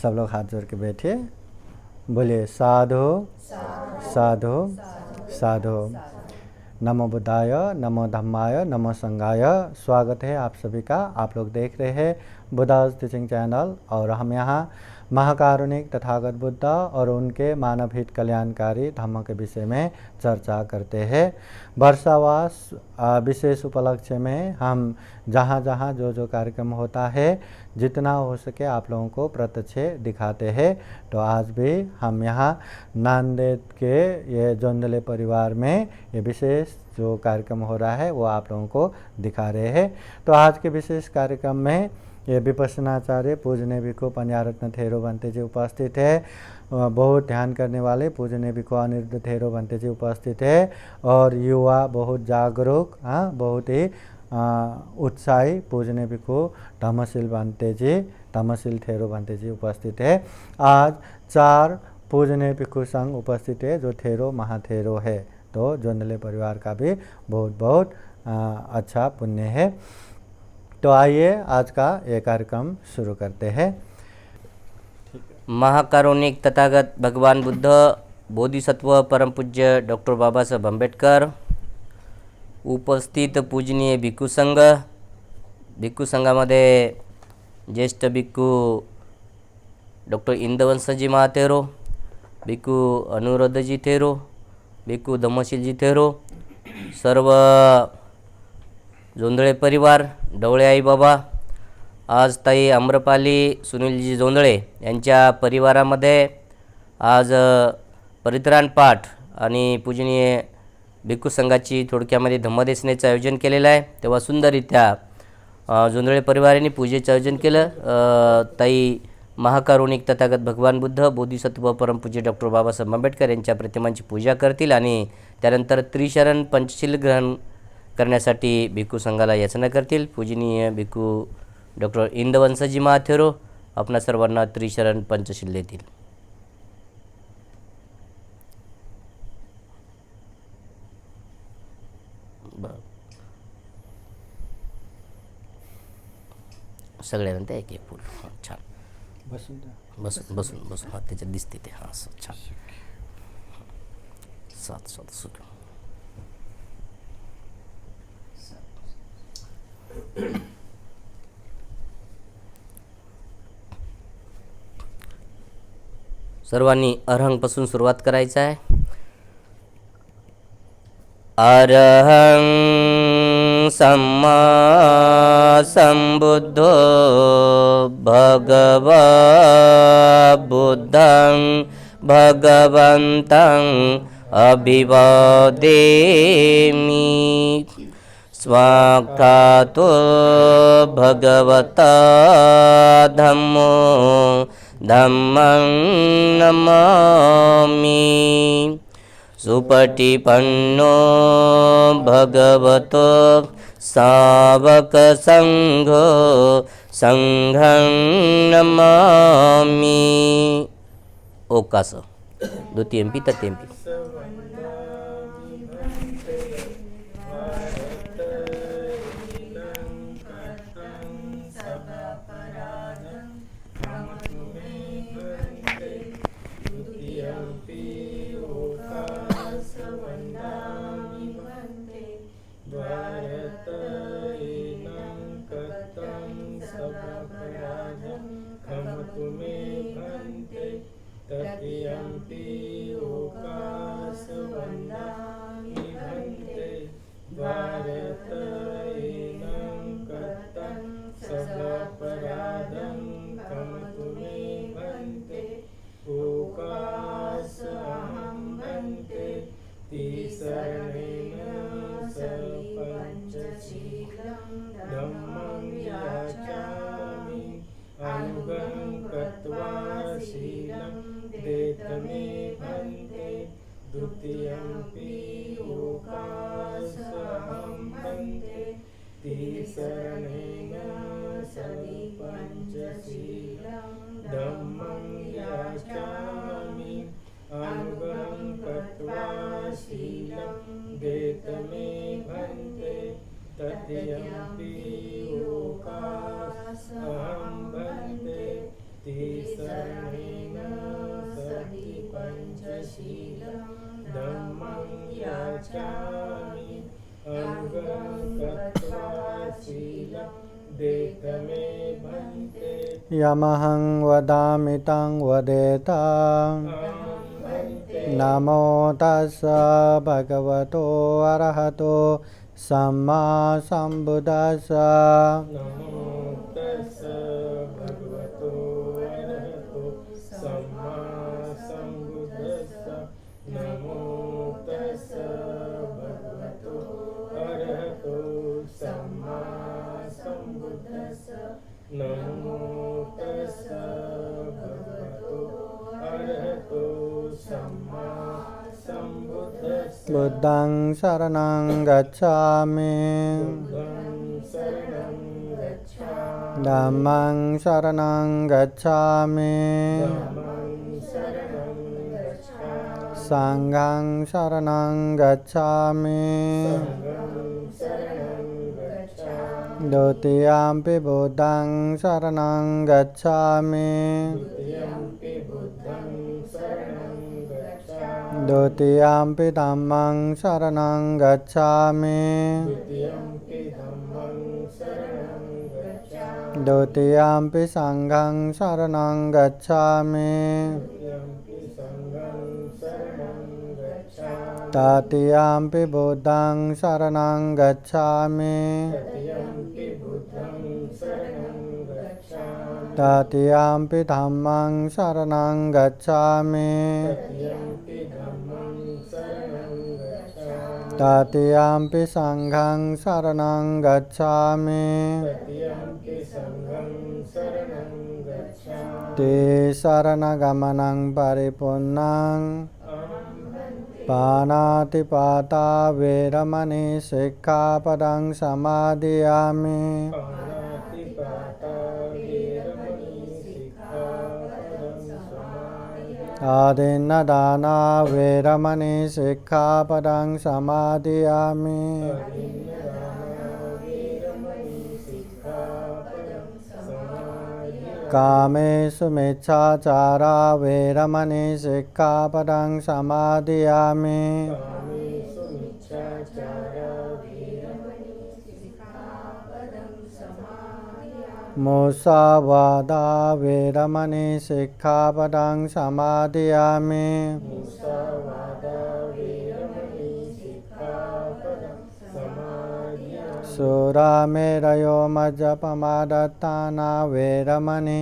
सब लोग हाथ जोड़ के बैठिए, बोलिए साधु साधु साधु। नमो बुद्धाय, नमो धम्माय, नमो संघाय। स्वागत है आप सभी का। आप लोग देख रहे हैं बुद्धास टीचिंग चैनल और हम यहाँ महाकारुणिक तथागत बुद्ध और उनके मानव हित कल्याणकारी धम्म के विषय में चर्चा करते हैं। वर्षावास विशेष उपलक्ष्य में हम जहाँ जहाँ जो कार्यक्रम होता है जितना हो सके आप लोगों को प्रत्यक्ष दिखाते हैं। तो आज भी हम यहाँ नांदेड़ के ये जोंदले परिवार में ये विशेष जो कार्यक्रम हो रहा है वो आप लोगों को दिखा रहे हैं। तो आज के विशेष कार्यक्रम में ये विपස්සनाचार्य पूजनीय भिक्खु पंजारत्न थेरो बंते जी उपस्थित है। बहुत ध्यान करने वाले पूजनीय भिक्खु अनिरुद्ध थेरो बंते जी उपस्थित है और युवा बहुत जागरूक बहुत ही उत्साही पूजनीय भिक्खु धम्मशील बंते जी, धम्मशील थेरो बंते जी उपस्थित है। आज 4 पूजनीय भिक्खु संघ उपस्थित है जो थेरो महाथेरो है। तो जोंदले परिवार का भी बहुत बहुत अच्छा पुण्य है। तो आइए आज का ये कार्यक्रम शुरू करते हैं। महाकारुणिक तथागत भगवान बुद्ध, बोधिसत्व परम पूज्य डॉक्टर बाबासाहेब आंबेडकर, उपस्थित पूजनीय भिक्खू संघ, भिक्खू संघामध्ये ज्येष्ठ भिक्खू डॉक्टर इंदवंसजी महाथेरो, भिक्खू अनुरुद्धजी थेरो, भिक्खू धम्मशीलजी थेरो, सर्व जोंधळे परिवार, ढवळे आई बाबा, आज ताई आम्रपाली सुनीलजी जोंधळे यांच्या परिवारामध्ये आज परित्राण पाठ आणि पूजनीय भिक्खू संघाची थोडक्यामध्ये धम्मदेशनेचं आयोजन केलेलं आहे। तेव्हा सुंदररित्या जोंधळे परिवाराने पूजेचं आयोजन केलं। ताई महाकारुणिक तथागत भगवान बुद्ध, बोधिसत्व परमपूज्य डॉक्टर बाबासाहेब आंबेडकर यांच्या प्रतिमांची पूजा करतील आणि त्यानंतर त्रिशरण पंचशील ग्रहण करण्यासाठी भिक्खू संघाला याचना करतील। पूजनीय भिक्खू डॉक्टर इंदवंसजी महाथेरो आपणा सर्वांना त्रिशरण पंचशील देतील। सगळ्यांना एक एक फूल छान बसून बसून बसून बसून त्याच्यात दिसते ते छान सात सात सुरू। सर्वांनी अरहंपासून सुरुवात करायचं आहे। अरहं सम्मा संबुद्धो भगवा बुद्धं भगवन्तं अभिवादेमि। स्वाक्षातो भगवता धम्मो धम्मं नमामि। सुपटिपन्नो भगवतो सावक संघो संघं नमामि। ओकास द्वितीयंपि तृतीयंपि। तृतीयंपि ओकासहं भन्ते तिसरणेन शरणेन सहि पञ्चशीलं धम्मं याचामि अङ्गं गत्वा शीलं देह मे भन्ते यमहं वदामि तं वदेत नमो तस्स भगवतो अरहतो सम्मा सम्बुद्दस्स नमो तस्स भगवतो अरहतो सम्मा सम्बुद्दस्स नमो तस्स भगवतो अरहतो सम्मा सम्बुद्दस्स नमो तस्स भगवतो अरहतो सम्मा सम्बुद्दस्स बुद्धं शरणं गच्छामि बुद्धं शरणं गच्छामि धम्मं शरणं गच्छामि धम्मं शरणं गच्छामि संघं शरणं गच्छामि संघं शरणं गच्छामि द्वितीयम्पि बुद्धं शरणं गच्छामि द्वितीयम्पि बुद्धं शरणं गच्छामि द्वितीयम्पि धम्मं शरणं गच्छामि द्वितीयम्पि धम्मं शरणं गच्छामि द्वितीयम्पि संघं शरणं गच्छामि द्वितीयम्पि संघं शरणं गच्छामि तृतीयम्पि बुद्धं शरणं गच्छामि तृतीयम्पि बुद्धं शरणं गच्छामि तृतीयम्पि धम्मं शरणं गच्छामि तृतीयम्पि धम्मं शरणं गच्छामि तृतीयम्पि संघं शरणं गच्छामि तृतीयम्पि संघं शरणं गच्छामि ते शरणगमनं परिपूर्णं पाणातिपाता वेरमणि सिक्खापदं समादयामि पाणातिपाता वेरमणि सिक्खापदं समादयामि आदिन्नदाना वेरमणि सिक्खापदं समादयामि अदिन्नदाना वेरमणि सिक्खापदं समादयामि कामेषु मिच्छाचारा वेरमणि सिक्खापदं समादयामि कामेषु मिच्छाचारा वेरमणि सिक्खापदं समादयामि मुसावादा वेरमणि सिक्खापदं समादयामि मुसावादा वेरमणि सिक्खापदं समादयामि सुरामेरयो मज्जपमादत्ताना वेरमणि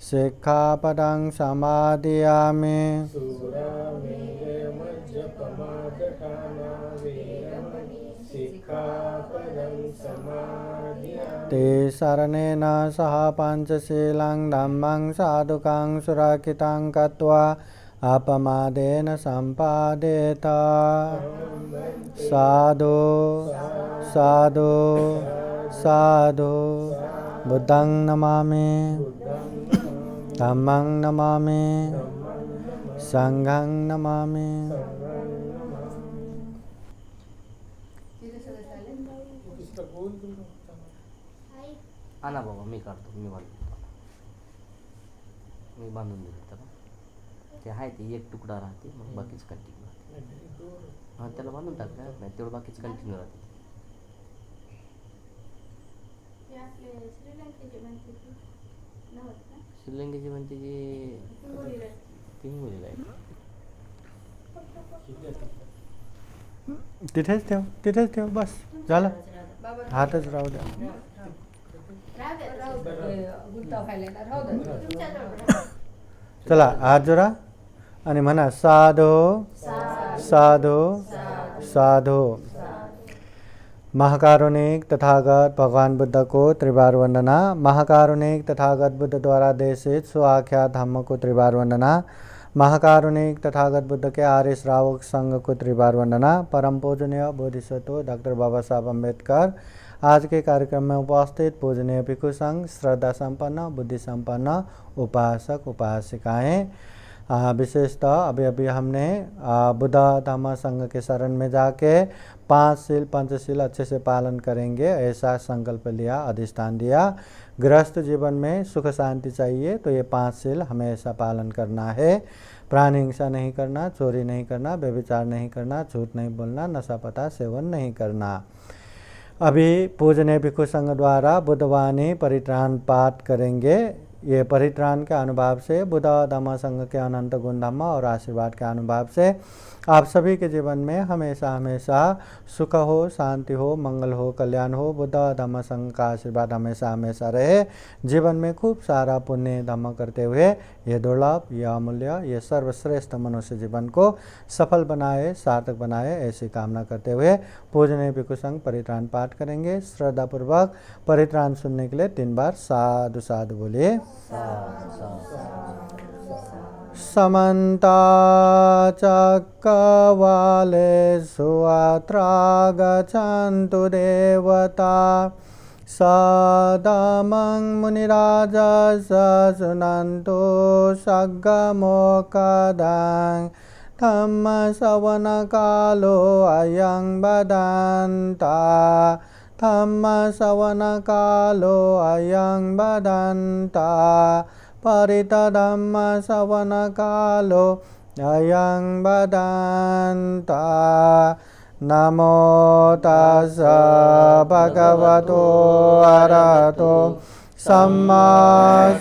सिक्खापदं समादयामि सूरामेरमज्जपमादठाना वेरमणि सिक्खापदं समादयामि ते शरणेन सह पञ्चशीलं धम्मं साधुकं सुरक्षितं कृत्वा अपमादेन सम्पादेत साधु साधु साधु बुद्धं नमामि धम्मं नमामि संघं नमामि हा ना बाबा मी काढतो मी बांधतो मी बांधून देतो त्याला ते आहे ते एक तुकडा राहते मग बाकीच कंटिन्यू राहते हां त्याला बांधून टाक काय नाही तेवढं बाकीच कंटिन्यू राहते श्रीलंकेची म्हणते जी तिंगोलीला आहे तिथेच ठेव बस झालं हातच राहू द्या चला हात जोडा आणि म्हणा साधो साधो साधो महाकारुणिक तथागत भगवान बुद्ध को त्रिबार वंदना। महाकारुणिक तथागत बुद्ध द्वारा देशित स्वाख्यात धम्म को त्रिबार वंदना। महाकारुणिक तथागत बुद्ध के आर्य श्रावक संघ को त्रिबार वंदना। परम पूजनीय बोधिसत्व डॉक्टर बाबा साहब अम्बेडकर आज के कार्यक्रम में उपस्थित पूजनीय भिक्षु संघ, श्रद्धा संपन्न, बुद्धि संपन्न उपासक उपासिकाएं विशेषतः अभी अभी हमने बुद्ध धम्म संघ के शरण में जाके 5 शील पंचशील अच्छे से पालन करेंगे, ऐसा संकल्प लिया, अधिष्ठान दिया। गृहस्थ जीवन में सुख शांति चाहिए तो ये 5 शील हमेशा पालन करना है। प्राणी हिंसा नहीं करना, चोरी नहीं करना, व्यभिचार नहीं करना, झूठ नहीं बोलना, नशा पता सेवन नहीं करना। अभी पूजनीय भिक्षु संघ द्वारा बुद्धवाणी परित्राण पाठ करेंगे। ये परित्राण के अनुभव से बुद्ध धम्म संघ के अनंत गुण धम्म और आशीर्वाद के अनुभव से आप सभी के जीवन में हमेशा हमेशा सुख हो, शांति हो, मंगल हो, कल्याण हो। बुद्ध धम्म संघ का आशीर्वाद हमेशा हमेशा रहे। जीवन में खूब सारा पुण्य धम्म करते हुए ये दुर्लभ, यह अमूल्य, ये सर्वश्रेष्ठ मनुष्य जीवन को सफल बनाए, सार्थक बनाए, ऐसी कामना करते हुए पूजनीय भिक्षु संघ परित्राण पाठ करेंगे। श्रद्धापूर्वक परित्राण सुनने के लिए 3 बार साधु साधु बोलिए। समन्ता चक्रवालेषु अत्र गच्छन्तु देवता सदमं मुनिराजस शृण्वन्तु सग्गमोक्खदां धम्मश्रवणकालो अयं वदन्ता धम्मश्रवणकालो अयं वदन्ता परितधम्मश्रवणकालो अयं वदन्ता। नमो तस्स भगवतो अरहतो सम्मा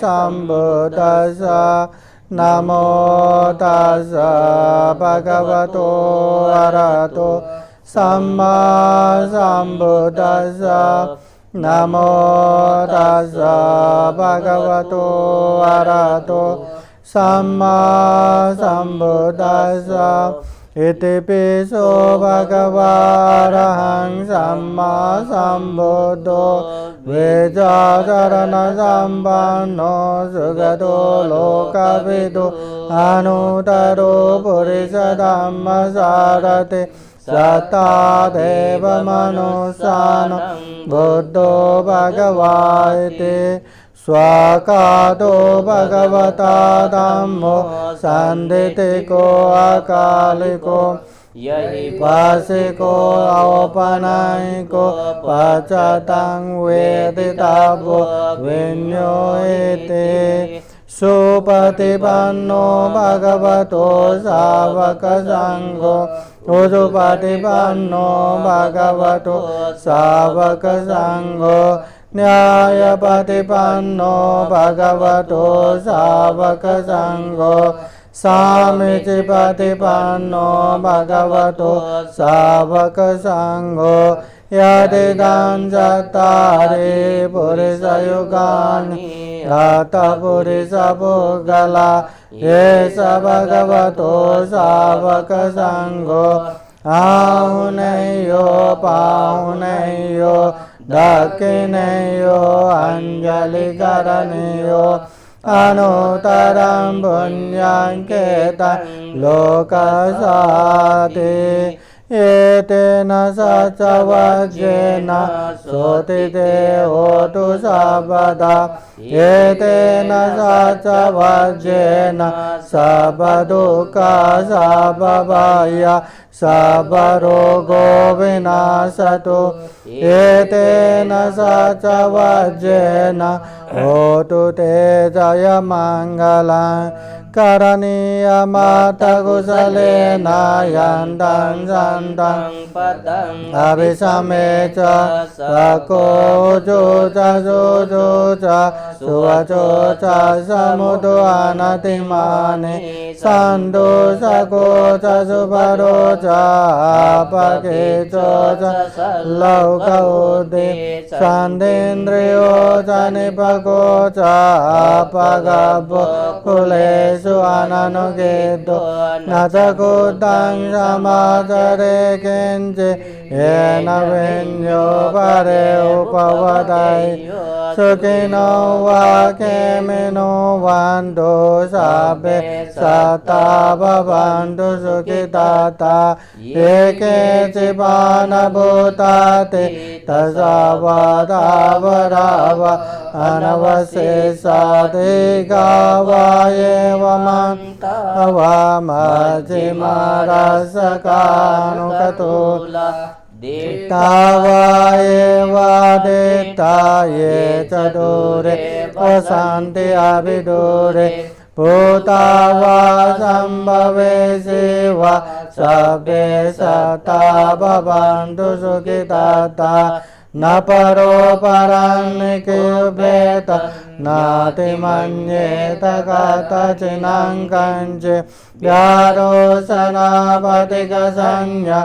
सम्बुद्दस्स। नमो तस्स भगवतो अरहतो सम्मा सम्बुद्दस्स। नमो तस्स भगवतो अरहतो सम्मा सम्बुद्दस्स। इति पिसो भगवारहं सम्मा सम्बुद्धो द्विजचरणसम्पन्नो सुगतो लोकविदो अनुतरो पुरुषधम्मसारथि सत्तादेव मनुष्यान् बुद्धो भगवाति स्वाकातो भगवता धम्मो सन्दितिको अकालिको यहि वासिको औपनयिको पचतं वेदितव्यो विन्योते। सुपतिपन्नो भगवतो सावकसङ्घो सुपतिपन्नो भगवतो सावकसङ्घो न्यायपतिपन्नो भगवतो सावकसङ्घो सामीचिपतिपन्नो भगवतो सावकसङ्घो। यदिदं चत्वारि पुरुषयुगानि पुरुषपुद्गला एष भगवतो सावकसङ्घो। आहुनयो पाहुनयो दक्षिणयो अञ्जलिकरणयो अनुत्तरं पुण्यं केतं लोकसाति। एतेन सचवज्रेण सोतिते होतु सर्वदा। एतेन सचवज्रेण सर्वदुःखसर्वभय सर्वरोगो विनाशतु। एतेन सचवज्रेण होतु ते जयमङ्गलं। करणीयमतकुशलेन यन्तं सन्तं पदम् अभिसमे च सकोजो च सोजो च सुवचो च समुदो अनतिमानि सन्दोषको च सुभरो च अपकेचो च लौकौदे सन्देन्द्रियो च निपको च अपगभो कुलेषु अननुगेदो न च कुतं समाचरे किञ्चित् येन विन्यो परे उपवदय। सुखिनो वा केमिनो वन्तु सर्वे सता भवन्तु सुखिताता। ये केचिपानभूताते तसावदावराव अनवशेषाधिका वा एवमं अवामजिमारसकानुकतुला दित्तावा एवादित्ता ये च दूरे वसन्ति अभिदूरे भूतावा सम्भवे शिवा सभ्ये सता भवन्तु सुखिताता न परो परान्निकुभेत नातिमन्येत कथचिनं कञ्चित् व्यारोसनापतिकसंज्ञा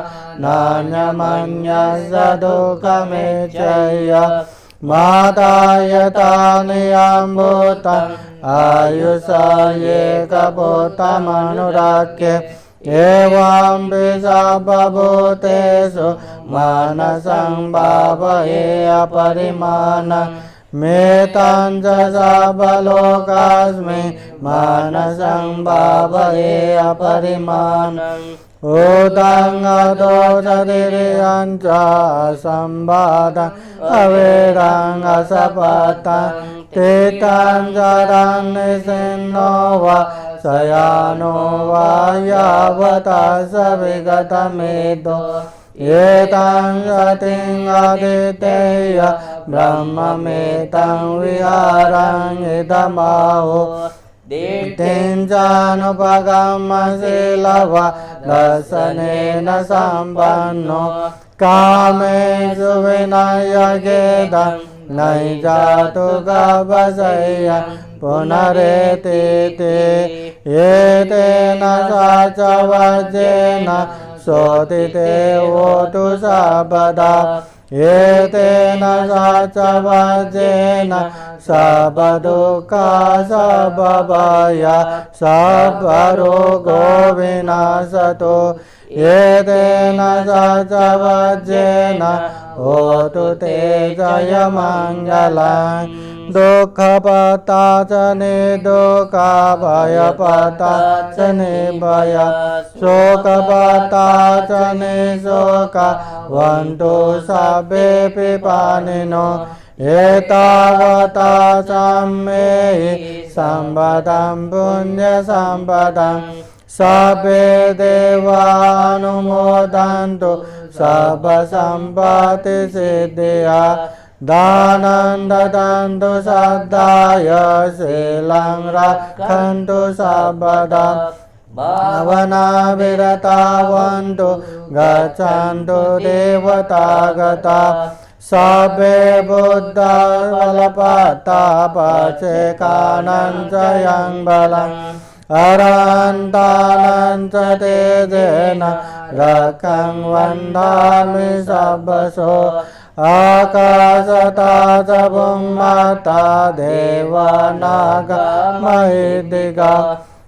नान्यमन्यस्य दुःखमेच्छय मातायतानि अम्भूतम् आयुषा एकभूतमनुराख्ये एवं विषभूतेषु मानसं भावये अपरिमाणं मेतां च सबलोकास्मि मानसं भावये अपरिमाणम् उदङ्गतो चतिरियं च संवादं अवेदं असपतं तीतं जरं निसिन्नो वा शयानो वा यावता स विगतमेतो एतं सतिं आदितेय ब्रह्ममेतं विहारं इदमाहो तेञ्चानुपगमशीलवा दर्शनेन सम्पन्नो कामेषु विनयगेदं नहि जातु गवशय्य पुनरेति एतेन च वज्रेण शोधिते होतु सर्वदा एतेन च वज्रेण सर्वदुःखा सर्वभय सर्वरोगो विनाशतो एतेन च वज्रेण होतु ते जयमङ्गलं दुःखपताचने दुःखभयपताचने भय शोकपताचने शोकवन्तु सर्वे पिपानिनो एतावता सम्मेहि सम्पदं पुण्यसम्पदं सर्वे देवानुमोदन्तु सर्वसम्पत्तिसिद्धिया दानं ददन्तु श्रद्धाय शीलं रक्षन्तु सर्वदा भावनाविरतावन्तु गच्छन्तु देवतागता सर्वे बुद्धा बलपतापचेकानं च यं बलम् अरन्तानं च तेजेन रक्षं वन्दामि सर्वशो आकाशता च भूम्माता देवानागमहिदिगा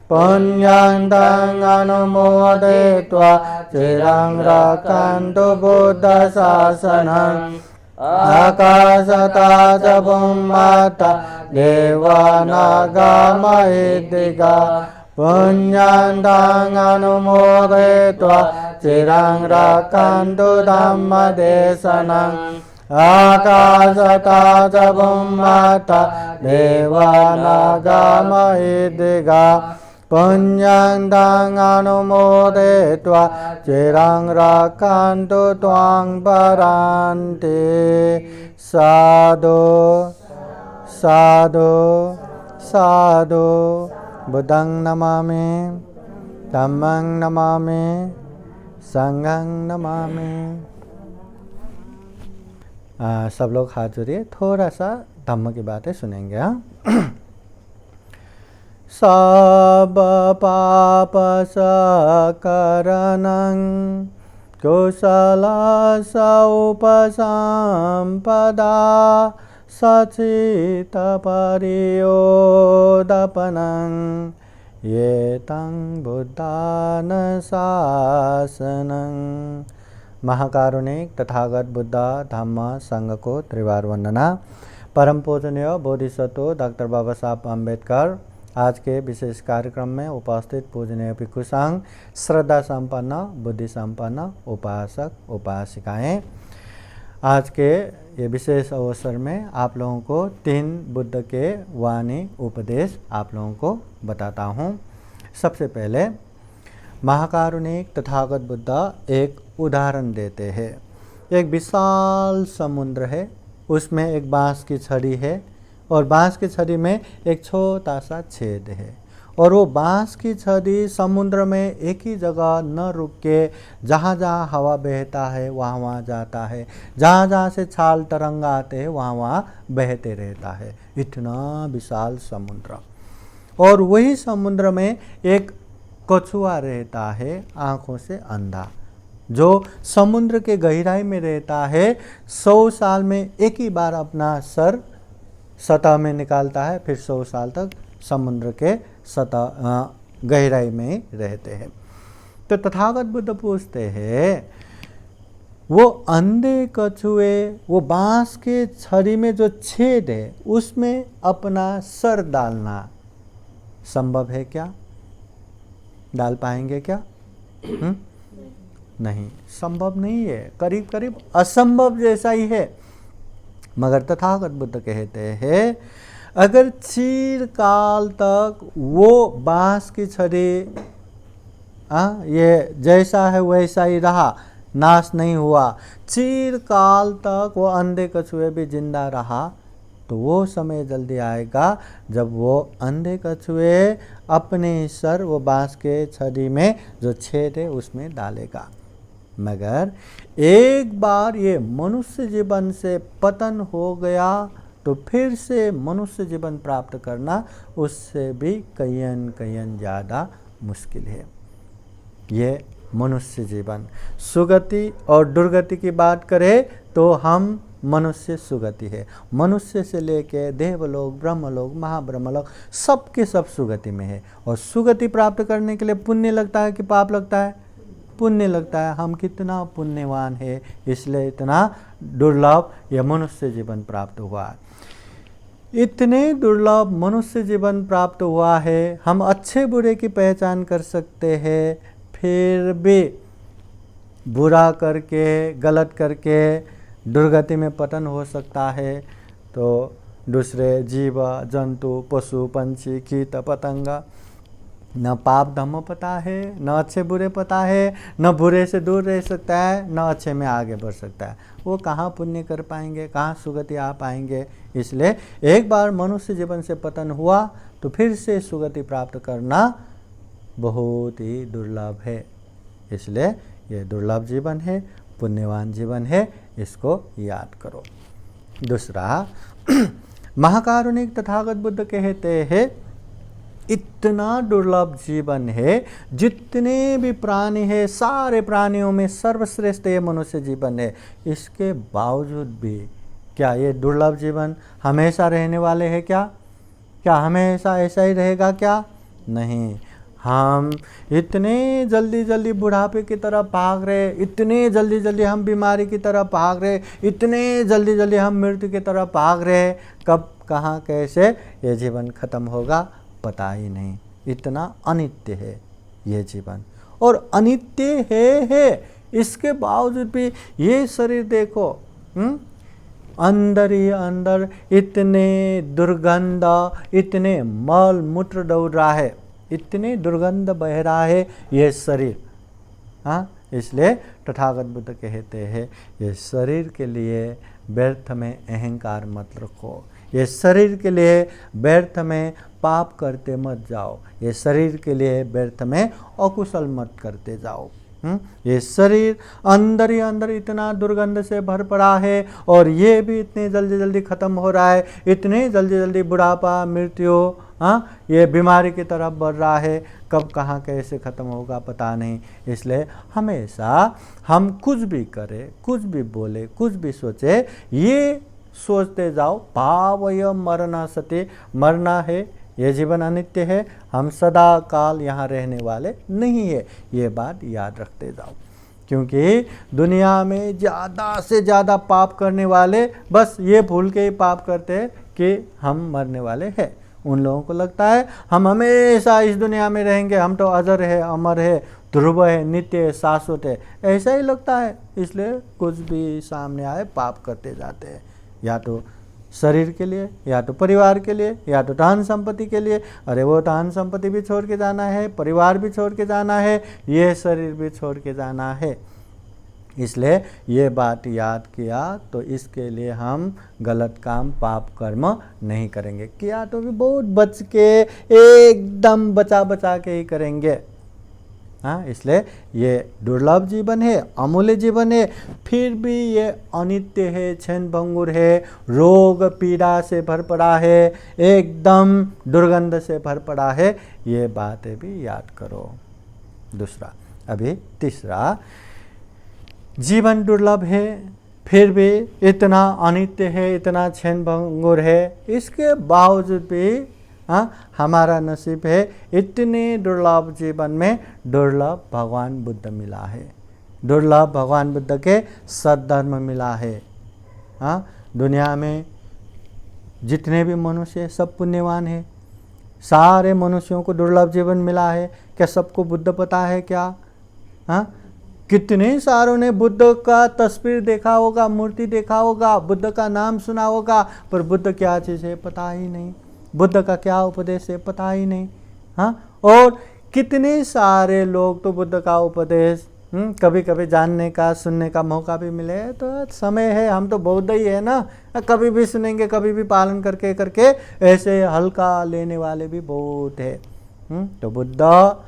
पुण्यन्तं अनुमोदयित्वा चिरं रक्षन्तु बुद्धशासनम् आकाशता च भूम्माता देवानागमहिदिगा पुण्यन्तं अनुमोदयित्वा चिरं रक्षन्तु धम्मदेशनम् आकाशता च भूम्माता देवानागमहिदिगा पुण्यन्तं अनुमोदयित्वा चिरं रक्षन्तु त्वां परान्ति साधु साधु साधु बुद्धं नमामि धम्मं नमामि संघं नमामि। सब लोग हाथ जोड़िए, थोड़ा सा धम्म की बातें सुनेंगे। हाँ, सब पाप सकरणं कुशल उपसंपदा सचित परियोदपनं ये तं बुद्धान शासनं। महाकारुणिक तथागत बुद्धा धम्म संघ को त्रिवार वंदना। परम पूजनीय बोधिसत्व डॉक्टर बाबा साहब अम्बेडकर आज के विशेष कार्यक्रम में उपस्थित पूजनीय भिक्षु संघ, श्रद्धा संपन्न, बुद्धि संपन्न उपासक उपासिकाएं, आज के ये विशेष अवसर में आप लोगों को 3 बुद्ध के वाणी उपदेश आप लोगों को बताता हूँ। सबसे पहले महाकारुणिक तथागत बुद्ध एक उदाहरण देते हैं। एक विशाल समुद्र है, उसमें एक बांस की छड़ी है और बांस की छड़ी में एक छोटा सा छेद है, और वो बांस की छड़ी समुद्र में एक ही जगह न रुक के जहाँ जहाँ हवा बहता है वहाँ वहाँ जाता है, जहाँ जहाँ से छाल तरंग आते हैं वहाँ वहाँ बहते रहता है। इतना विशाल समुद्र, और वही समुद्र में एक कछुआ रहता है, आँखों से अंधा, जो समुद्र के गहराई में रहता है। 100 साल में एक ही बार अपना सर सतह में निकालता है, फिर 100 साल तक समुद्र के सतह गहराई में रहते हैं। तो तथागत बुद्ध पूछते हैं, वो अंधे कछुए वो बांस के छड़ी में जो छेद है उसमें अपना सर डालना संभव है क्या? डाल पाएंगे क्या? नहीं, संभव नहीं है, करीब करीब असंभव जैसा ही है। मगर तथागत बुद्ध कहते हैं, अगर चिरकाल तक वो बांस की छड़ी ये जैसा है वैसा ही रहा, नाश नहीं हुआ, चिरकाल तक वो अंधे कछुए भी जिंदा रहा, तो वो समय जल्दी आएगा जब वो अंधे कछुए अपने सर वो बांस के छड़ी में जो छेद है उसमें डालेगा। मगर एक बार ये मनुष्य जीवन से पतन हो गया तो फिर से मनुष्य जीवन प्राप्त करना उससे भी कहीं ज़्यादा मुश्किल है। ये मनुष्य जीवन, सुगति और दुर्गति की बात करें तो हम मनुष्य सुगति है। मनुष्य से लेके देवलोक, ब्रह्मलोक, महाब्रह्मलोक सबके सब सुगति में है। और सुगति प्राप्त करने के लिए पुण्य लगता है कि पाप लगता है? पुण्य लगता है। हम कितना पुण्यवान है, इसलिए इतना दुर्लभ यह मनुष्य जीवन प्राप्त हुआ। इतने दुर्लभ मनुष्य जीवन प्राप्त हुआ है, हम अच्छे बुरे की पहचान कर सकते हैं, फिर भी बुरा करके गलत करके दुर्गति में पतन हो सकता है। तो दूसरे जीव जंतु पशु पंछी कीट पतंग न पाप धर्म पता है, न अच्छे बुरे पता है, न बुरे से दूर रह सकता है, न अच्छे में आगे बढ़ सकता है। वो कहाँ पुण्य कर पाएंगे, कहाँ सुगति आ पाएंगे। इसलिए एक बार मनुष्य जीवन से पतन हुआ तो फिर से सुगति प्राप्त करना बहुत ही दुर्लभ है। इसलिए ये दुर्लभ जीवन है, पुण्यवान जीवन है, इसको याद करो। दूसरा, महाकारुणिक तथागत बुद्ध कहते हैं, इतना दुर्लभ जीवन है, जितने भी प्राणी है सारे प्राणियों में सर्वश्रेष्ठ ये मनुष्य जीवन है। इसके बावजूद भी क्या ये दुर्लभ जीवन हमेशा रहने वाले हैं क्या? क्या हमेशा ऐसा ही रहेगा क्या? नहीं। हम इतने जल्दी जल्दी बुढ़ापे की तरफ भाग रहे, इतने जल्दी जल्दी हम बीमारी की तरफ भाग रहे, इतने जल्दी जल्दी हम मृत्यु की तरफ भाग रहे, कब कहाँ कैसे ये जीवन खत्म होगा पता ही नहीं। इतना अनित्य है ये जीवन, और अनित्य है इसके बावजूद भी ये शरीर देखो, अंदर ही अंदर इतने दुर्गंध, इतने मल मूत्र दौड़ रहा है, इतनी दुर्गंध बह रहा है ये शरीर। इसलिए तथागत बुद्ध कहते हैं, ये शरीर के लिए व्यर्थ में अहंकार मत रखो, ये शरीर के लिए व्यर्थ में पाप करते मत जाओ, ये शरीर के लिए व्यर्थ में अकुशल मत करते जाओ। ये शरीर अंदर ही अंदर इतना दुर्गंध से भर पड़ा है, और ये भी इतने जल्दी जल्दी ख़त्म हो रहा है, इतने जल्दी जल्दी बुढ़ापा मृत्यु ये बीमारी की तरफ बढ़ रहा है, कब कहाँ कैसे ख़त्म होगा पता नहीं। इसलिए हमेशा हम कुछ भी करें, कुछ भी बोले, कुछ भी सोचे, ये सोचते जाओ भावय मरना सति, मरना है, ये जीवन अनित्य है, हम सदा काल यहाँ रहने वाले नहीं है, ये बात याद रखते जाओ। क्योंकि दुनिया में ज़्यादा से ज़्यादा पाप करने वाले बस ये भूल के ही पाप करते हैं कि हम मरने वाले हैं। उन लोगों को लगता है हम हमेशा इस दुनिया में रहेंगे, हम तो अजर है, अमर है, ध्रुव है, नित्य है, शाश्वत है, ऐसा ही लगता है। इसलिए कुछ भी सामने आए पाप करते जाते हैं, या तो शरीर के लिए, या तो परिवार के लिए, या तो धन संपत्ति के लिए। अरे वो धन संपत्ति भी छोड़ के जाना है, परिवार भी छोड़ के जाना है, ये शरीर भी छोड़ के जाना है। इसलिए ये बात याद किया तो इसके लिए हम गलत काम पाप कर्म नहीं करेंगे। किया तो भी बहुत बच के, एकदम बचा बचा के ही करेंगे। हाँ, इसलिए ये दुर्लभ जीवन है, अमूल्य जीवन है, फिर भी ये अनित्य है, क्षण भंगुर है, रोग पीड़ा से भर पड़ा है, एकदम दुर्गंध से भर पड़ा है। ये बातें भी याद करो। दूसरा, अभी तीसरा, जीवन दुर्लभ है, फिर भी इतना अनित्य है, इतना क्षण भंगुर है, इसके बावजूद भी हमारा नसीब है इतने दुर्लभ जीवन में दुर्लभ भगवान बुद्ध मिला है, दुर्लभ भगवान बुद्ध के सद्धर्म मिला है। दुनिया में जितने भी मनुष्य सब पुण्यवान है, सारे मनुष्यों को दुर्लभ जीवन मिला है। क्या सबको बुद्ध पता है क्या? कितने सारों ने बुद्ध का तस्वीर देखा होगा, मूर्ति देखा होगा, बुद्ध का नाम सुना होगा, पर बुद्ध क्या चीज़ है पता ही नहीं, बुद्ध का क्या उपदेश है पता ही नहीं। और कितने सारे लोग तो बुद्ध का उपदेश कभी कभी जानने का, सुनने का मौका भी मिले तो समय है, हम तो बौद्ध ही है ना, कभी भी सुनेंगे, कभी भी पालन करके करके ऐसे हल्का लेने वाले भी बहुत है। तो बुद्ध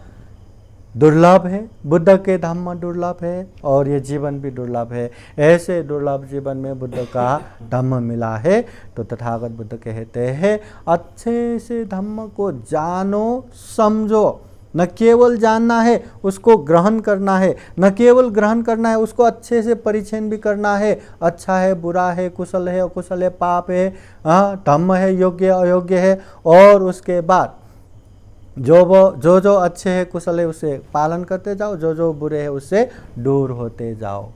दुर्लभ है, बुद्ध के धम्म दुर्लभ है, और ये जीवन भी दुर्लभ है। ऐसे दुर्लभ जीवन में बुद्ध का धम्म मिला है। तो तथागत बुद्ध कहते हैं अच्छे से धम्म को जानो, समझो। न केवल जानना है, उसको ग्रहण करना है, न केवल ग्रहण करना है, उसको अच्छे से परिचय भी करना है। अच्छा है, बुरा है, कुशल है, अकुशल है, पाप है, धम्म है, योग्य अयोग्य है। और उसके बाद जो अच्छे है, कुशल है, उसे पालन करते जाओ, जो बुरे है उससे दूर होते जाओ।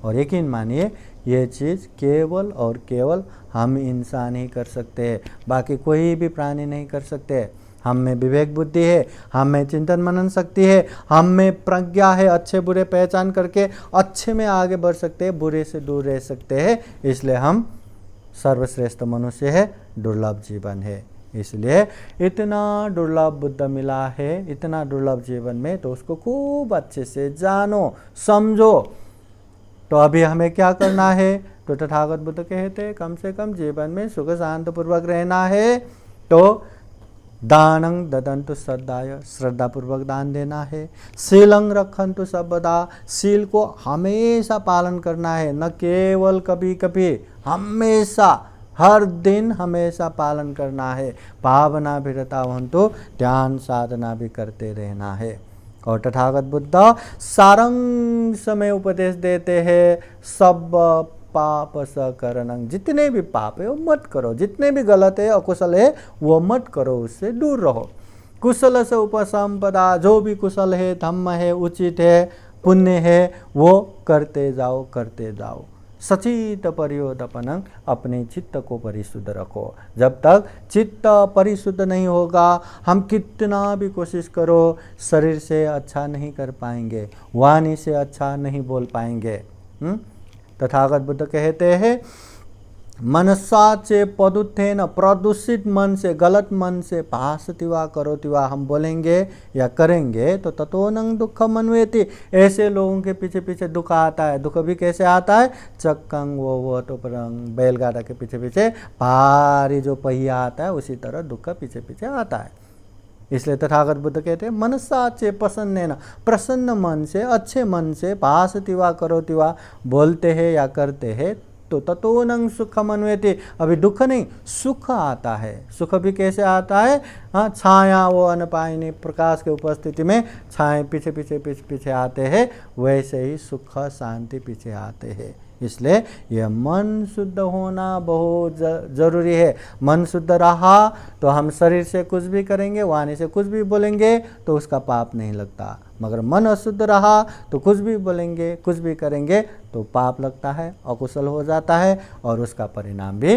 और यकीन मानिए ये चीज़ केवल और केवल हम इंसान ही कर सकते हैं, बाकी कोई भी प्राणी नहीं कर सकते। हम में विवेक बुद्धि है, हम में चिंतन मनन शक्ति है, हम में प्रज्ञा है, अच्छे बुरे पहचान करके अच्छे में आगे बढ़ सकते हैं, बुरे से दूर रह सकते हैं। इसलिए हम सर्वश्रेष्ठ मनुष्य है, दुर्लभ जीवन है। इसलिए इतना दुर्लभ बुद्ध मिला है, इतना दुर्लभ जीवन में, तो उसको खूब अच्छे से जानो, समझो। तो अभी हमें क्या करना है? तो तथागत बुद्ध कहते हैं कम से कम जीवन में सुख शांत पूर्वक रहना है। तो दानं ददन्तु श्रद्धाय, श्रद्धा पूर्वक दान देना है। शीलं रखन्तु सर्वदा, शील को हमेशा पालन करना है, न केवल कभी कभी, हमेशा, हर दिन हमेशा पालन करना है। भावना विरता भवन्तु, ध्यान साधना भी करते रहना है। और तथागत बुद्ध सारंश में उपदेश देते हैं सब पाप सकरणं, जितने भी पाप है वो मत करो, जितने भी गलत है, अकुशल है, वो मत करो, उससे दूर रहो। कुशल से उपसंपदा, जो भी कुशल है, धम्म है, उचित है, पुण्य है, वो करते जाओ, करते जाओ। सचित परियोदपनं, अपने चित्त को परिशुद्ध रखो। जब तक चित्त परिशुद्ध नहीं होगा, हम कितना भी कोशिश करो, शरीर से अच्छा नहीं कर पाएंगे, वाणी से अच्छा नहीं बोल पाएंगे। तथागत बुद्ध कहते हैं मनसाचे पदुत्थेन, प्रदूषित मन से, गलत मन से, भासतिवा करोतिवा हम बोलेंगे या करेंगे तो ततोनं दुःखम अन्वेति, ऐसे लोगों के पीछे पीछे दुख आता है। दुख भी कैसे आता है? चक्कंग वो तो परंग, बैलगाड़ा के पीछे पीछे भारी जो पहिया आता है, उसी तरह दुख पीछे पीछे आता है। इसलिए तथागत बुद्ध कहते हैं मनसाचे प्रसन्नेन, प्रसन्न मन से, अच्छे मन से, भासतिवा करोतिवा बोलते हैं या करते हैं तो ततोनं सुखम अन्वेति, अभी दुख नहीं, सुख आता है। सुख भी कैसे आता है? छाया वो अनपायनी, प्रकाश के उपस्थिति में छाए पीछे पीछे पीछे पीछे आते हैं, वैसे ही सुख शांति पीछे आते हैं। इसलिए यह मन शुद्ध होना बहुत जरूरी है। मन शुद्ध रहा तो हम शरीर से कुछ भी करेंगे, वाणी से कुछ भी बोलेंगे तो उसका पाप नहीं लगता। मगर मन अशुद्ध रहा तो कुछ भी बोलेंगे, कुछ भी करेंगे तो पाप लगता है, अकुशल हो जाता है, और उसका परिणाम भी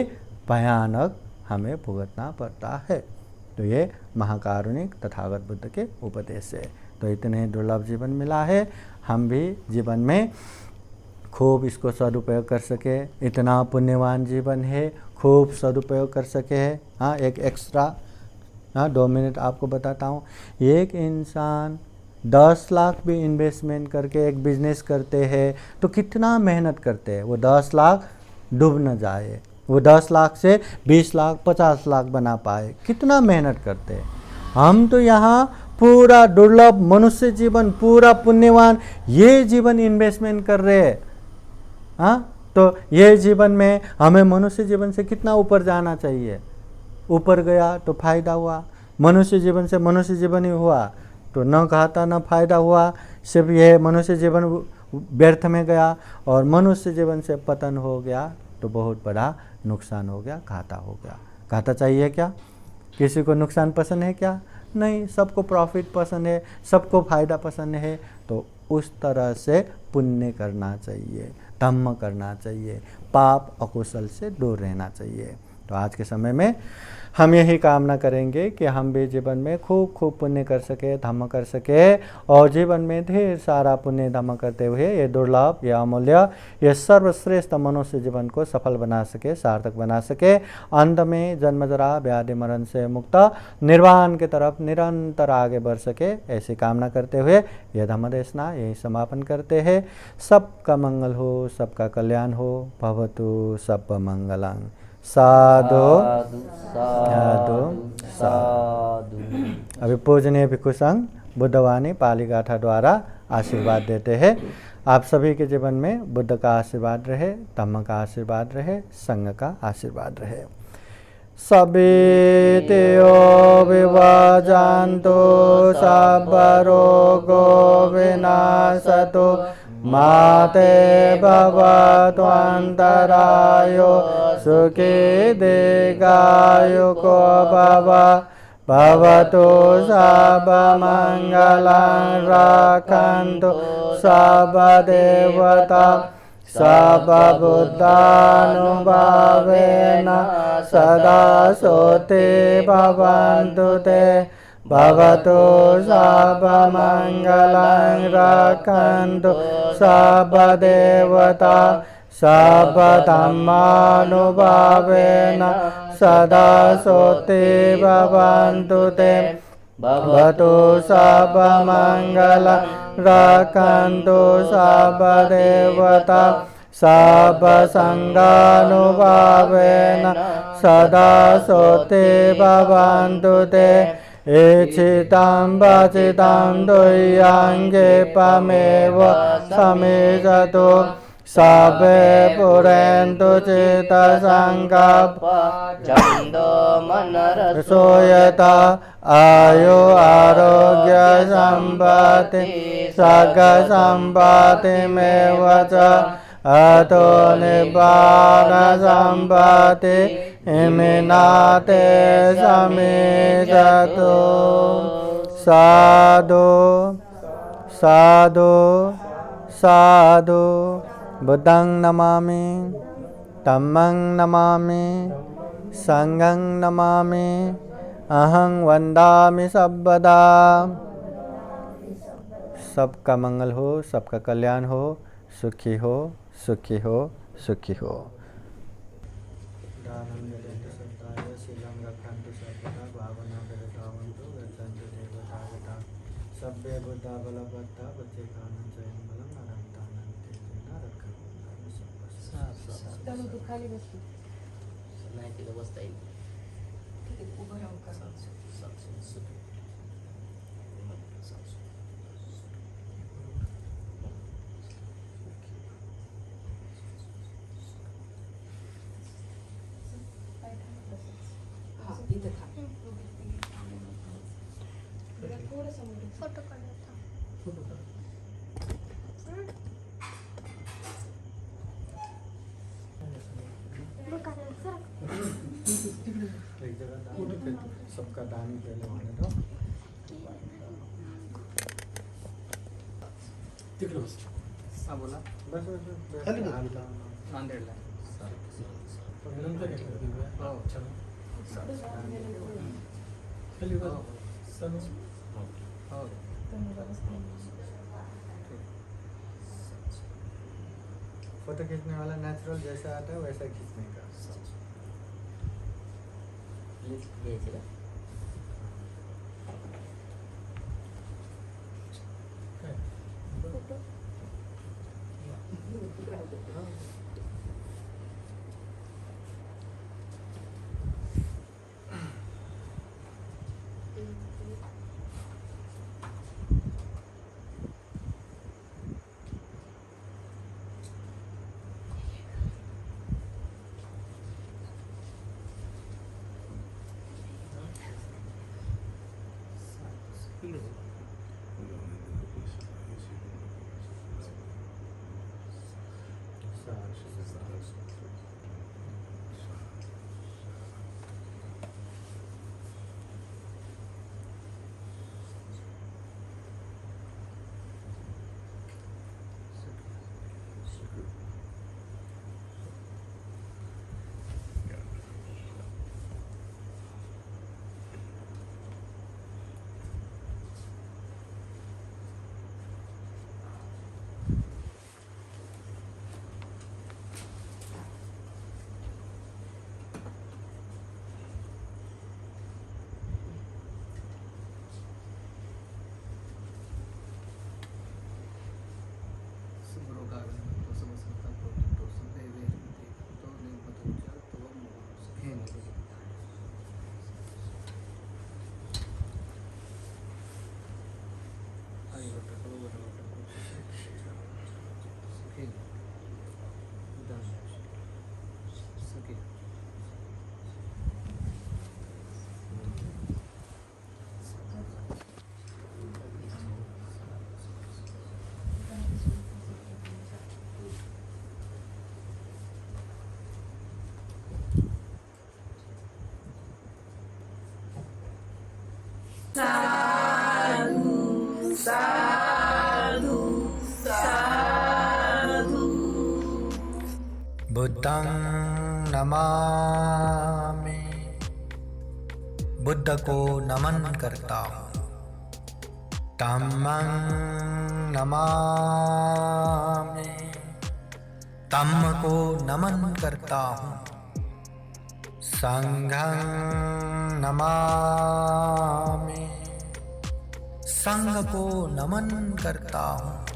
भयानक हमें भुगतना पड़ता है। तो ये महाकारुणिक तथागत बुद्ध के उपदेश है। तो इतने दुर्लभ जीवन मिला है, हम भी जीवन में खूब इसको सदुपयोग कर सके, इतना पुण्यवान जीवन है, खूब सदुपयोग कर सके। हाँ, एक एक्स्ट्रा 2 मिनट आपको बताता हूँ। एक इंसान 10 लाख भी इन्वेस्टमेंट करके एक बिजनेस करते हैं तो कितना मेहनत करते हैं, वो 10 लाख डूब न जाए, वो 10 लाख से 20 लाख 50 लाख बना पाए, कितना मेहनत करते हैं। हम तो यहाँ पूरा दुर्लभ मनुष्य जीवन, पूरा पुण्यवान ये जीवन इन्वेस्टमेंट कर रहे हैं। हाँ, तो ये जीवन में हमें मनुष्य जीवन से कितना ऊपर जाना चाहिए। ऊपर गया तो फायदा हुआ, मनुष्य जीवन से मनुष्य जीवन ही हुआ तो न घाटा न फायदा हुआ, सिर्फ ये मनुष्य जीवन व्यर्थ में गया और मनुष्य जीवन से पतन हो गया तो बहुत बड़ा नुकसान हो गया, घाटा हो गया। घाटा चाहिए क्या? किसी को नुकसान पसंद है क्या? नहीं, सबको प्रॉफिट पसंद है, सबको फायदा पसंद है। तो उस तरह से पुण्य करना चाहिए, धम्म करना चाहिए, पाप अकुशल से दूर रहना चाहिए। तो आज के समय में हम यही कामना करेंगे कि हम भी जीवन में खूब खूब पुण्य कर सके, धम्म कर सके और जीवन में ढेर सारा पुण्य धम्म करते हुए ये दुर्लभ, ये अमूल्य, ये सर्वश्रेष्ठ मनुष्य जीवन को सफल बना सके, सार्थक बना सके। अंत में जन्म जरा व्याधि मरण से मुक्त निर्वाण की तरफ निरंतर आगे बढ़ सके, ऐसी कामना करते हुए यह धम्म देशना यही समापन करते हैं। सबका मंगल हो, सबका कल्याण हो। भवतु सब मंगलम्। साधु साधु साधु। अभी पूजनीय भिक्षु संघ बुद्धवाणी पाली गाथा द्वारा आशीर्वाद देते हैं। आप सभी के जीवन में बुद्ध का आशीर्वाद रहे, धम्म का आशीर्वाद रहे, संघ का आशीर्वाद रहे। सबितयो विभाजन्तु सब रोगो विनाशतु माते भवतु अन्तरायो सुखी दीर्घायुको भव। भवतु सर्वमङ्गलं रक्षन्तु सर्वदेवता सर्वबुद्धानुभावेन सदा सोते भवन्तु ते। भवतु सर्वमङ्गलं रक्षन्तु सर्वदेवता सर्वधर्मानुभावेन सदा सोते भवन्तु ते। भवतु सर्वमङ्गलं रक्षन्तु सर्वदेवता सर्वसङ्गानुभावेन सदा सोते भवन्तु ते। इच्छितं वचितं दुह्यङ्गे पमेव समेजतु सर्वे पुरन्तु चित्तसङ्कल्पा छन्दोमनरसो यथा आयु आरोग्य सम्पत्ति सर्गसम्पत्तिमेव च अतो निब्बाण सम्पत्ति इमिनाते समेजतु। साधु साधु साधु। बुद्धं नमामि, धम्मं नमामि, संघं नमामि, अहं वन्दामि सर्वदा। सबका मंगल हो, सबका कल्याण हो, सुखी हो, सुखी हो, सुखी हो। सभ्य बुद्धा बलवत्ता बच्चे कानन जैन बलम अनंतानंते जेना रखा त्यामुळे तू खाली बसली. नाही तिला बसता येईल. ठीक आहे, उभं राहून करा. हा, इथे थांब. फोटो काढायचा. एक जगह दान, सबका दान पहले होने दो। तिकडे बस. हाँ बोला, बस बस बस खाली बस. नांदेडला नंतर घेतलं दिव्या. हो. चलो. खाली बस. चलो. हो. फोटो खींचने वाला नेचुरल जैसा आता है वैसा खींचने का। काय फोटो बुद्धं नमामि, बुद्ध को नमन करता हूँ। धम्मं नमामि, धम्म को नमन करता हूँ। संघं नमामि, संघ को नमन करता हूँ।